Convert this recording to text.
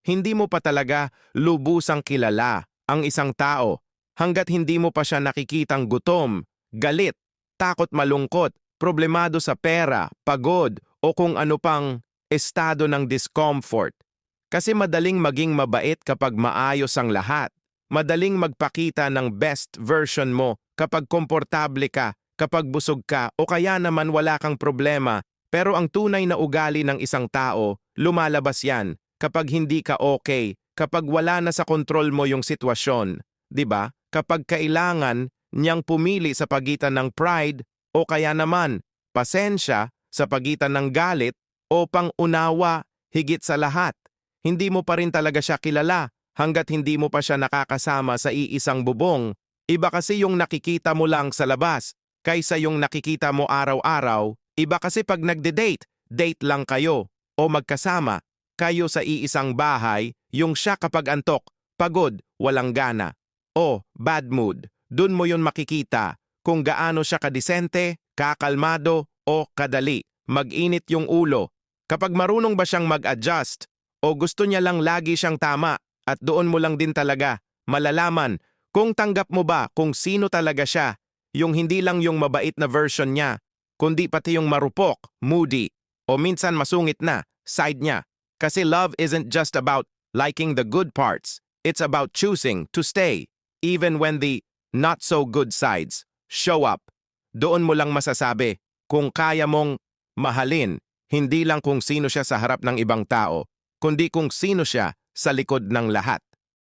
Hindi mo pa talaga lubusang kilala ang isang tao hanggat hindi mo pa siya nakikitang gutom, galit, takot malungkot, problemado sa pera, pagod, o kung ano pang estado ng discomfort. Kasi madaling maging mabait kapag maayos ang lahat. Madaling magpakita ng best version mo kapag komportable ka, kapag busog ka, o kaya naman wala kang problema. Pero ang tunay na ugali ng isang tao, lumalabas yan kapag hindi ka okay, kapag wala na sa kontrol mo yung sitwasyon. 'Di ba? Kapag kailangan niyang pumili sa pagitan ng pride o kaya naman pasensya sa pagitan ng galit o pang-unawa higit sa lahat. Hindi mo pa rin talaga siya kilala hanggat hindi mo pa siya nakakasama sa iisang bubong. Iba kasi yung nakikita mo lang sa labas kaysa yung nakikita mo araw-araw. Iba kasi pag nagde-date, date lang kayo o magkasama kayo sa iisang bahay, yung siya kapag antok, pagod, walang gana, o bad mood. Dun mo yun makikita kung gaano siya kadisente, kakalmado, o kadali. Mag-init yung ulo. Kapag marunong ba siyang mag-adjust o gusto niya lang lagi siyang tama at doon mo lang din talaga malalaman kung tanggap mo ba kung sino talaga siya, yung hindi lang yung mabait na version niya, kundi pati yung marupok, moody, o minsan masungit na side niya. Kasi love isn't just about liking the good parts. It's about choosing to stay, even when the not-so-good sides show up. Doon mo lang masasabi kung kaya mong mahalin, hindi lang kung sino siya sa harap ng ibang tao, kundi kung sino siya sa likod ng lahat.